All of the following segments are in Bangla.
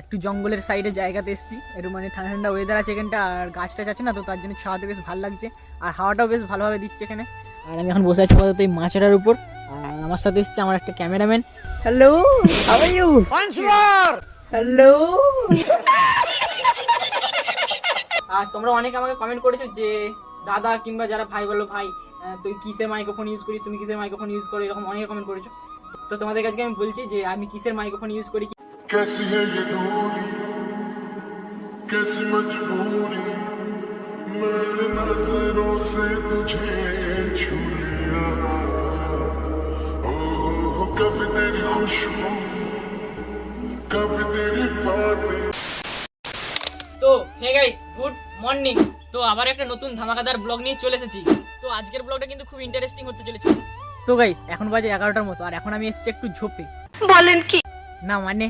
একটু জঙ্গলের সাইডে জায়গাতে এসেছি, একটু মানে ঠান্ডা ঠান্ডা ওয়েদার আছে এখানটা, আর গাছ টাছ আছে না, তো তার জন্য ছাওয়াতে বেশ ভালো লাগছে, আর হাওয়াটাও বেশ ভালোভাবে দিচ্ছে এখানে। আর আমি এখন বসে আছি আপাতত এই মাচাটার উপর, আর আমার সাথে এসছে আমার একটা cameraman. Hello, how are you? Hello. আর তোমরা অনেকে আমাকে কমেন্ট করেছো যে দাদা কিংবা যারা ভাই বলো ভাই, তুই কিসের মাইক্রোফোন ইউজ করিস, তুমি কিসের মাইক্রোফোন ইউজ করো, এরকম অনেকে কমেন্ট করেছো। তো তোমাদের কাছে আমি বলছি যে আমি কিসের মাইক্রোফোন ইউজ করি। कैसी है ये दूरी कैसी मजबूरी मैंने नजरों से तुझे छू लिया ओ कभी तेरी खुशबू कभी तेरी बातें। তো হে গাইস, গুড মর্নিং। তো আবার একটা নতুন ধামাকাদার ব্লগ নিয়ে চলে এসেছি। তো আজকের ব্লগটা কিন্তু খুব ইন্টারেস্টিং হতে চলেছে। তো গাইস এখন বাজে 11টার মতো, আর এখন আমি এসেছি একটু ঝোপে। বলেন কি না, মানে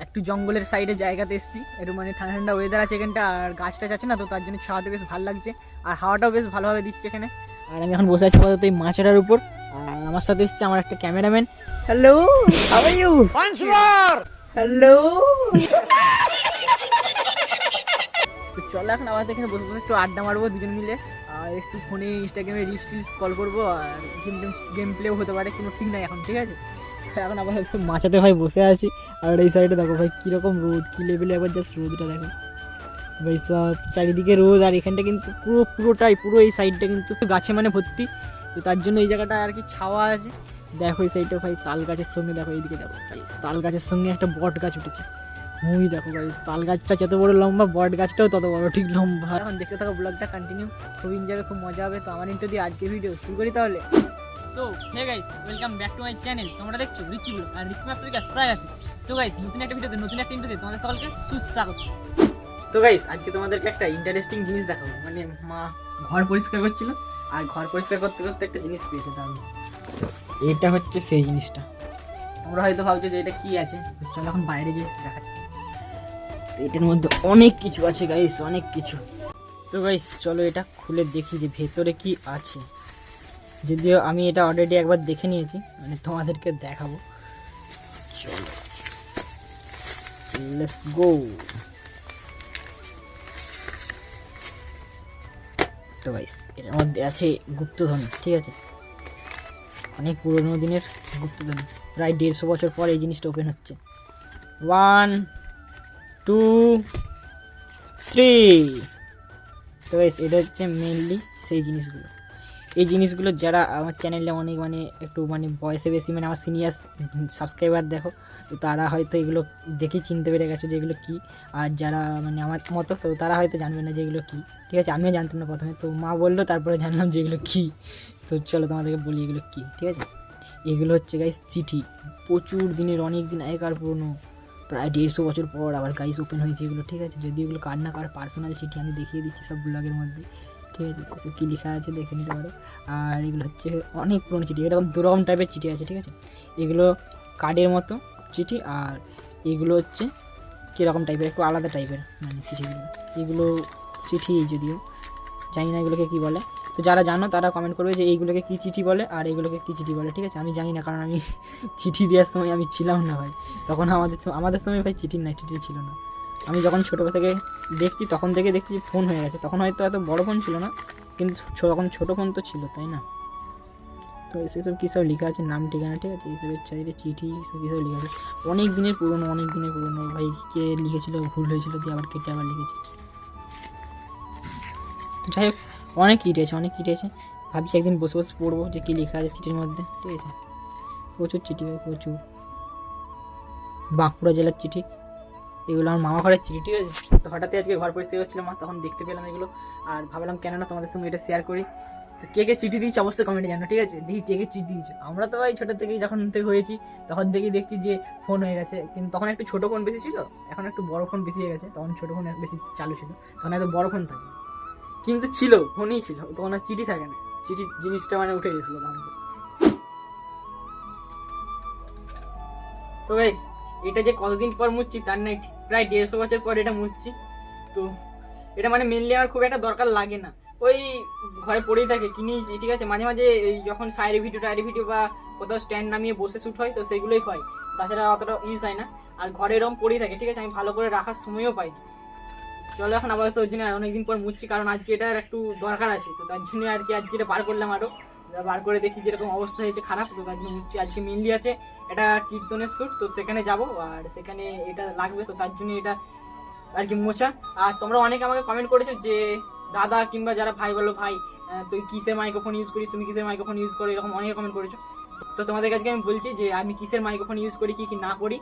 একটু জঙ্গলের সাইডে জায়গাতে এসেছি, একটু মানে ঠান্ডা ঠান্ডা ওয়েদার আছে এখানটা, আর গাছ টাছ আছে না, তো তার জন্য ছাওয়াতে বেশ ভালো লাগছে, আর হাওয়াটাও বেশ ভালোভাবে দিচ্ছে এখানে। আর আমি এখন বসে আছি আপাতত এই মাচাটার উপর, আর আমার সাথে এসছে আমার একটা cameraman. Hello, how are you? Hello. তো চলো এখন আমাদের এখানে বসে বসে একটু আড্ডা মারবো দুজন মিলে, আর একটু ফোনে ইনস্টাগ্রামে রিলস টিলস কল করবো, আর গেম প্লেও হতে পারে, কিন্তু ঠিক নাই এখন, ঠিক আছে। এখন আবার মাচাতে ভাই বসে আছি, আর এই সাইডে দেখো ভাই কিরকম রোদ, কি লেভেলে একবার জাস্ট রোদটা দেখো ভাই, সব চারিদিকে রোদ, আর এখানটা কিন্তু পুরো এই সাইডটা কিন্তু গাছে মানে ভর্তি, তো তার জন্য এই জায়গাটা আর কি ছাওয়া আছে। দেখো এই সাইডটা ভাই তাল গাছের সঙ্গে, দেখো এইদিকে দেখো ভাই তাল গাছের সঙ্গে একটা বট গাছ উঠেছে। মুই দেখো ভাই তাল গাছটা যত বড় লম্বা, বট গাছটাও তত বড়, ঠিক লম্বা। এখন দেখতে থাকো ব্লগটা কন্টিনিউ, খুব এনজয়, খুব মজা হবে। তো আমার ইন্টো দিয়ে আজকে ভিডিও শুরু করি তাহলে। তো hey guys, welcome back to my channel. তোমরা দেখছো রিচি ব্লগ, আর রিচি ম্যাপস থেকে স্বাগত। তো গাইস নতুন একটা ভিডিওতে নতুন একটা ইন্ট্রোতে তোমাদের সকলকে সুস্বাগত। তো গাইস আজকে তোমাদেরকে একটা ইন্টারেস্টিং জিনিস দেখাবো। মানে মা ঘর পরিষ্কার করছিল, আর ঘর পরিষ্কার করতে করতে একটা জিনিস পেয়েছে, তার এটা হচ্ছে সেই জিনিসটা। তোমরা হয়তো ভাবছো যে এটা কি আছে, চলো এখন বাইরে গিয়ে দেখাচ্ছি। এটার মধ্যে অনেক কিছু আছে গাইস, অনেক কিছু। তো গাইস চলো এটা খুলে দেখি যে ভেতরে কি আছে। যদিও আমি এটা অলরেডি একবার দেখে নিয়েছি, মানে তোমাদেরকে দেখাবো। চলো লেটস গো। তো গাইস এটার মধ্যে আছে গুপ্তধন, ঠিক আছে, অনেক পুরোনো দিনের গুপ্তধন। প্রায় 150 বছর পর এই জিনিসটা ওপেন হচ্ছে। 1 2 3। তো গাইস এটা হচ্ছে মেইনলি সেই জিনিসগুলো। এই জিনিসগুলো যারা আমার চ্যানেলে অনেক মানে একটু মানে বয়সে বেশি, মানে আমার সিনিয়র সাবস্ক্রাইবার দেখো, তো তারা হয়তো এগুলো দেখে চিনতে পেরে গেছো যে এগুলো কী। আর যারা মানে আমার মতো, তো তারা হয়তো জানবে না যে এগুলো কী, ঠিক আছে। আমিও জানতাম না প্রথমে, তো মা বললো তারপরে জানলাম যে এগুলো কী। তো চলো তোমাদেরকে বলি এগুলো কী, ঠিক আছে। এগুলো হচ্ছে গাইস চিঠি, প্রচুর দিনের, অনেক দিন আগেকার পুরোনো, প্রায় 150 বছর পর আবার গাইস ওপেন হয়েছে এগুলো, ঠিক আছে। যদি এগুলো কার না কার পার্সোনাল চিঠি, আমি দেখিয়ে দিচ্ছি সব ব্লগের মধ্যে, ঠিক আছে। কী লেখা আছে দেখে নিতে পারো। আর এগুলো হচ্ছে অনেক পুরনো চিঠি, এরকম দুরকম টাইপের চিঠি আছে, ঠিক আছে। এগুলো কার্ডের মতো চিঠি, আর এগুলো হচ্ছে কীরকম টাইপের, একটু আলাদা টাইপের মানে চিঠিগুলো। এগুলো চিঠি যদিও জানি না এগুলোকে কী বলে, তো যারা জানো তারা কমেন্ট করবে যে এইগুলোকে কী চিঠি বলে আর এইগুলোকে কী চিঠি বলে, ঠিক আছে। আমি জানি না, কারণ আমি চিঠি দেওয়ার সময় আমি ছিলাম না ভাই, তখন আমাদের সময় ভাই চিঠি নাই, চিঠি ছিল না। আমি যখন ছোটো থেকে দেখছি তখন থেকে দেখছি ফোন হয়ে গেছে, তখন হয়তো এত বড় ফোন ছিল না, কিন্তু তখন ছোটো ফোন তো ছিল, তাই না। তো সেসব কী সব লেখা আছে, নাম ঠিকানা, ঠিক আছে, এইসবের চাইলে চিঠি সব কী সব লেখা আছে। অনেক দিনের পুরনো ভাই, কে লিখেছিল ভুল হয়েছিল দিয়ে আবার কেটে আবার লিখেছে। তো যাই হোক অনেক চিঠি আছে, ভাবছি একদিন বসে বসে পড়বো যে কী লেখা আছে চিঠির মধ্যে, ঠিক আছে। প্রচুর চিঠি ভাই, প্রচুর। বাঁকুড়া জেলার চিঠি, এগুলো আমার মামা ঘরের চিঠি, ঠিক আছে। তো হঠাৎই আজকে ঘর পরিষ্কার করছিলাম, তখন দেখতে পেলাম এগুলো, আর ভাবলাম কেন না তোমাদের সঙ্গে এটা শেয়ার করি। তো কে কে চিঠি দিয়েছি অবশ্যই কমেন্টে জানো, ঠিক আছে। দেখি কে কে চিঠি দিয়েছো। আমরা তো ভাই ছোটো থেকেই যখন থেকে হয়েছি তখন থেকেই দেখছি যে ফোন হয়ে গেছে, কিন্তু তখন একটু ছোটো ফোন বেশি ছিল, এখন একটু বড় ফোন বেশি হয়ে গেছে। তখন ছোটো ফোন বেশি চালু ছিল, তখন এত বড় ফোন থাকে, কিন্তু ছিল ফোনই ছিল, তখন আর চিঠি থাকে না, চিঠি জিনিসটা মানে উঠে গেছিলো তখন। তো গাইস এটা যে কতদিন পর মুছছি তার নাই ঠিক, প্রায় 150 বছর পর এটা মুছছি। তো এটা মানে মেনলি আমার খুব একটা দরকার লাগে না, ওই ঘরে পড়েই থাকে, কিনেছি, ঠিক আছে। মাঝে মাঝে যখন টায়ারি ভিডিও বা কোথাও স্ট্যান্ড নামিয়ে বসে শ্যুট হয়, তো সেগুলোই হয়, তাছাড়া অতটা ইউজ হয় না। আর ঘরে এরকম পড়েই থাকে, ঠিক আছে, আমি ভালো করে রাখার সময়ও পাই। চলো এখন আপাতত ওই জন্য অনেকদিন পর মুছছি, কারণ আজকে এটার একটু দরকার আছে, তো তার জন্য আর কি আজকে এটা বার করলাম, আরও বার করে দেখি যেরকম অবস্থা হয়েছে খারাপ, তো তার জন্য মুছছি। আজকে মেনলি আছে এটা কীর্তনের শ্যুট, তো সেখানে যাব আর সেখানে এটা লাগবে, তো তার জন্য এটা আর কি মোছা। আর তোমরা অনেকে আমাকে কমেন্ট করেছো যে দাদা কিংবা যারা ভাই বলো, ভাই তুই কিসের মাইক্রোফোন ইউজ করিস, তুমি কিসের মাইক্রোফোন ইউজ করো, এরকম অনেকে কমেন্ট করেছো। তো তোমাদের কাছে আমি বলছি যে আমি কিসের মাইক্রোফোন ইউজ করি কি না করি,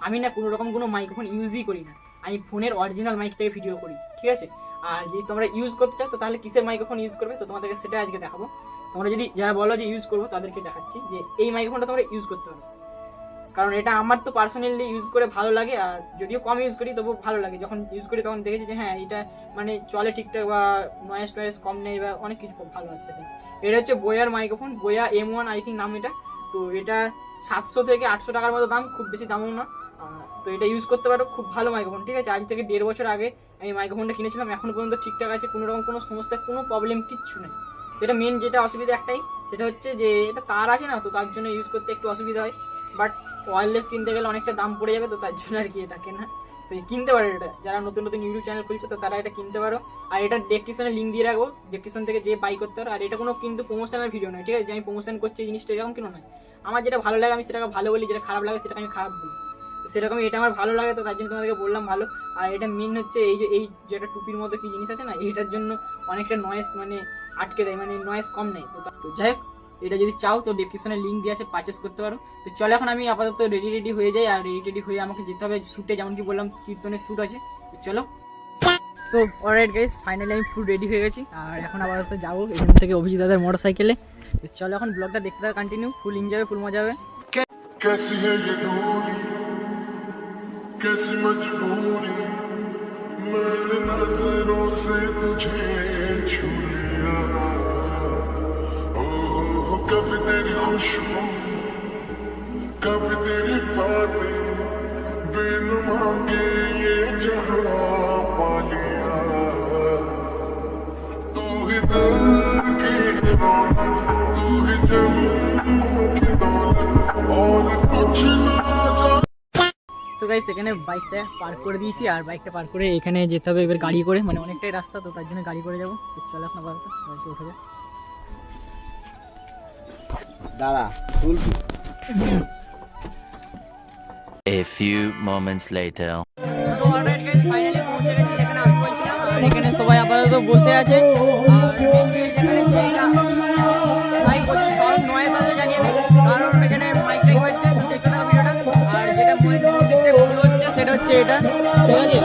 আমি না কোনো রকম কোনো মাইক্রোফোন ইউজই করি না, আমি ফোনের অরিজিনাল মাইক থেকে ভিডিও করি, ঠিক আছে। আর যদি তোমরা ইউজ করতে চাও তো তাহলে কিসের মাইক্রোফোন ইউজ করবে, তো তোমাদেরকে সেটা আজকে দেখাবো। তোমরা যদি যারা বলো যে ইউজ করবো তাদেরকে দেখাচ্ছি যে এই মাইক্রোফোনটা তোমরা ইউজ করতে পারো, কারণ এটা আমার তো পার্সোনালি ইউজ করে ভালো লাগে, আর যদিও কম ইউজ করি তবু ভালো লাগে। যখন ইউজ করি তখন দেখেছি যে হ্যাঁ এটা মানে চলে ঠিকঠাক, বা নয়েজ টয়েস কম নেই, বা অনেক কিছু খুব ভালো আছে। এটা হচ্ছে বোয়ার microphone, Boya M1 I think নাম এটা। তো এটা 700 থেকে 800 টাকার মতো দাম, খুব বেশি দামও না। তো এটা ইউজ করতে পারো, খুব ভালো মাইক্রোফোন, ঠিক আছে। আজ থেকে 1.5 বছর আগে আমি মাইক্রোফোনটা কিনেছিলাম, এখন পর্যন্ত ঠিকঠাক আছে, কোনো রকম কোনো সমস্যা, কোনো প্রবলেম কিচ্ছু নেই। তো এটা মেন যেটা অসুবিধা একটাই, সেটা হচ্ছে যে এটা তার আছে না, তো তার জন্য ইউজ করতে একটু অসুবিধা হয়। বাট ওয়্যারলেস কিনতে গেলে অনেকটা দাম পড়ে যাবে, তো তার জন্য আর কি এটা কেনা। তো কিনতে পারো এটা, যারা নতুন নতুন ইউটিউব চ্যানেল খুলছে তো তারা এটা কিনতে পারো। আর এটা ডেসক্রিপশনে লিঙ্ক দিয়ে রাখবো, ডেসক্রিপশন থেকে যে বাই করতে পারো। আর এটা কোনো কিন্তু প্রমোশনের ভিডিও নয়, ঠিক আছে, যে আমি প্রমোশন করছি এই জিনিসটা এরকম কেন নয়। আমার যেটা ভালো লাগে আমি সেটাকে ভালো বলি, যেটা খারাপ লাগে সেটাকে আমি খারাপ বলি। তো সেরকমই এটা আমার ভালো লাগে, তো তার জন্য তোমাদেরকে বললাম ভালো। আর এটা মেন হচ্ছে এই যেটা টুপির মতো কি জিনিস আছে না, এইটার জন্য অনেকটা নয়েজ মানে আটকে দেয়, মানে নয়েজ কম নেই। তো যাই হোক, এটা যদি চাও তো ডেসক্রিপশনে লিঙ্ক দিয়ে আছে, পারচেস করতে পারো। তো চলো এখন আমি আপাতত রেডি হয়ে যাই, আর রেডি হয়ে আমাকে যেতে হবে শ্যুটে, যেমন কি বললাম কীর্তনের শ্যুট আছে। তো চলো। তো অলরাইট গাইস, ফাইনালি আমি ফুল রেডি হয়ে গেছি, আর এখন আপাতত যাবো এখান থেকে অভিজিৎ দাদার মোটর সাইকেলে। তো চলো এখন ব্লগটা দেখতে থাকো কন্টিনিউ, ফুল এনজয় হবে, ফুল মজা হবে। कैसी है ये दूरी, कैसी मजबूरी, मैंने नजरों से तुझे छू लिया। ओ कभी तेरी खुशबू, कभी तेरी बातें, बिन मांगे ये जहां पा लिया। तू ही दिल की है रौनक, तू ही जन्मों की दौलत, और कुछ ना जाने। তো গাইস এখানে বাইকটা পার্ক করে দিয়েছি, আর বাইকটা পার্ক করে এখানে যেতে হবে এবার গাড়ি করে, মানে অনেকটাই রাস্তা, তো তার জন্য গাড়ি করে যাবো। তো চলো এখন আপাতত গাড়িতে উঠে যাও। দাঁড়া ফুল A few moments later. তো অলরাইট গাইস, ফাইনালি পৌঁছে গেছি যেখানে আমি বলছিলাম, আর এখানে সবাই আপাতত বসে আছে। আর এখানে যে এটা মাইক প্রচুর সাউন্ড নয়েজ আসবে জানি আমি, কারণ এখানে মাইকটাই হচ্ছে দেখতে থাকো ভিডিওটা। আর যেটা মধ্যে ভুল হচ্ছে সেটা হচ্ছে এটা, ঠিক আছে।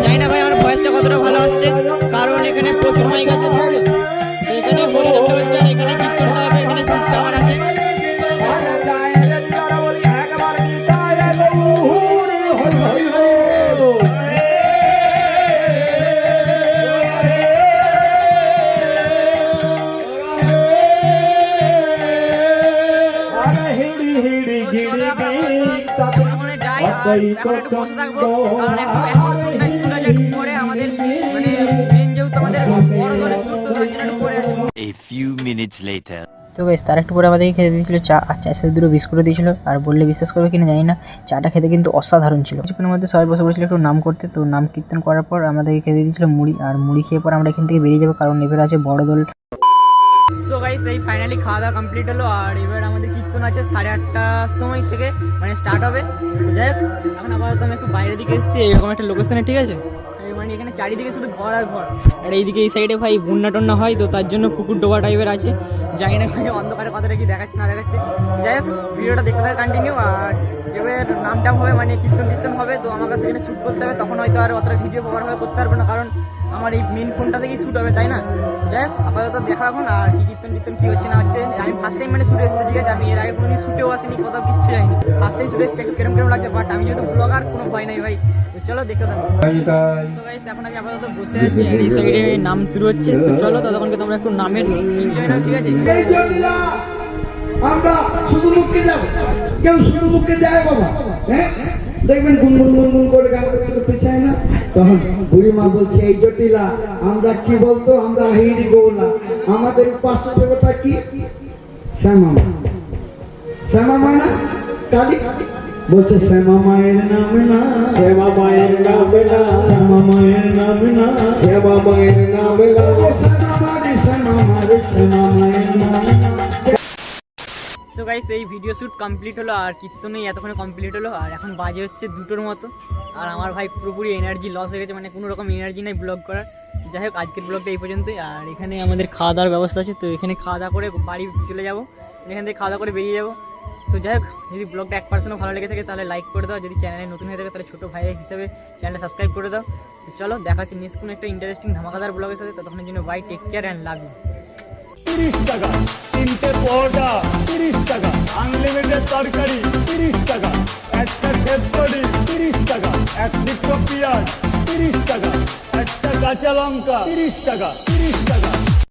জানি না ভাই আমার ভয়েসটা কতটা ভালো আসছে, কারণ এখানে প্রচুর মাইক আছে, ঠিক আছে। তো এখানে বলে দেখতে পাচ্ছি, আর এখানে কীর্তনটা হবে, এখানে শুনতে আমার আছে। এখন একটু বসে থাকবো, কারণ একটু পরে আমাদের মানে মেন যেহেতু আমাদের বড় দলের শ্যুট, তো তার জন্য একটু পরে আছে। A few minutes later. তো গাইস তার একটু পরে আমাদেরকে খেতে দিয়েছিল চা, আর চায়ের সাথে দুটো বিস্কুটও দিয়েছিল। আর বললে বিশ্বাস করবে কিনা জানি না, চাটা খেতে কিন্তু অসাধারণ ছিল। কিছুক্ষণের মধ্যে সবাই বসে পড়েছিল একটু নাম করতে, তো নাম কীর্তন করার পর আমাদেরকে খেতে দিয়েছিল মুড়ি, আর মুড়ি খেয়ে পর আমরা এখান থেকে বেরিয়ে যাবো, কারণ এবার আছে বড় দল। সো গাইস এই ফাইনালি খাওয়া দাওয়া কমপ্লিট হলো, আর এবার আমাদের কীর্তন আছে 8:30টার সময় থেকে মানে স্টার্ট হবে। যাই হোক, এখন আপাতত আমি একটু বাইরের দিকে এসেছি, এরকম একটা লোকেশনে, ঠিক আছে। মানে এখানে চারিদিকে শুধু ঘর আর ঘর, আর এইদিকে এই সাইডে ভাই বন্যা টন্যা হয়, তো তার জন্য পুকুর ডোবা টাইপের আছে। জানি না ভাই অন্ধকারে কথাটা কি দেখাচ্ছে না দেখাচ্ছে। যাই হোক, ভিডিওটা দেখতে থাকে কন্টিনিউ। আর এবার নামটাম হবে মানে কীর্তন হবে, তো আমার কাছে এখানে শ্যুট করতে হবে, তখন হয়তো আর অতটা ভিডিও কভারভাবে করতে পারবো না, কারণ আমার এই মেন ফোনটা থেকেই শ্যুট হবে, তাই না। যাই হোক, আপাতত দেখা এখন আর কি কীর্তন কী হচ্ছে না হচ্ছে। আমি ফার্স্ট টাইম মানে শ্যুটে এসেছি, ঠিক আছে। আমি এর আগে কোনোদিন শ্যুটেও আসিনি, কোথাও কিচ্ছু যায়নি, ফার্স্ট টাইম শ্যুটে এসেছি, একটু কেরম লাগছে। বাট আমি যেহেতু ব্লগার, কোনো ভয় নাই ভাই। তো চলো দেখতে থাকো। তো গাইস এখন আমি আপাতত বসে আছি, আর এই সাইডে নাম শুরু হচ্ছে। তো চলো ততক্ষণকে তোমরা একটু নামের এনজয় নাও, ঠিক আছে। আমরা শুধু মুখে যাব, কেউ শুধু মুখে যায় বাবা, হ্যাঁ দেখবেন গুনগুন করে গান করতে চায় না। তখন বুড়ি মা বলছে এই জটিলা আমরা কি বলতো, আমরা হিড়ি গৌলা, আমাদের উপাস্য দেবতা কি শ্যামা মা, শ্যামা মা না কালী, বলছে শ্যামা মায়ের নাম না, শ্যামা মায়ের নাম না, শ্যামা মায়ের নাম না, শ্যামা মায়ের নাম না। ও শ্যামা মারে, শ্যামা মারে, শ্যামা মায়ের নাম না। তো গাইস এই ভিডিও শ্যুট কমপ্লিট হলো আর কীর্তনই এতক্ষণে কমপ্লিট হলো আর এখন বাজে হচ্ছে 2টোর মতো আর আমার ভাই পুরোপুরি এনার্জি লস হয়ে গেছে, মানে কোনো রকম এনার্জি নেই ব্লগ করার। যাই হোক আজকের ব্লগটা এই পর্যন্তই। আর এখানে আমাদের খাওয়া দাওয়ার ব্যবস্থা আছে, তো এখানে খাওয়া দাওয়া করে বাড়ি চলে যাবো, এখান থেকে খাওয়া দাওয়া করে বেরিয়ে যাবো। তো যাই হোক যদি ব্লগটা 1% ভালো লেগে থাকে তাহলে লাইক করে দাও, যদি চ্যানেলে নতুন হয়ে থাকে তাহলে ছোটো ভাইয়ের হিসেবে চ্যানেলটা সাবস্ক্রাইব করে দাও। তো চলো দেখা হচ্ছে নেক্সট কোনো একটা ইন্টারেস্টিং ধামাকাদার ব্লগের সাথে, ততক্ষণের জন্য bye, take care and love you. 30 টাকা 3টে পরোটা, 30 টাকা আনলিমিটেড তরকারি, 30 টাকা একটা সেদ্ধরি, 30 টাকা এক লিটার পেঁয়াজ, 30 টাকা একটা কাঁচা লঙ্কা, 30 টাকা, 30 টাকা।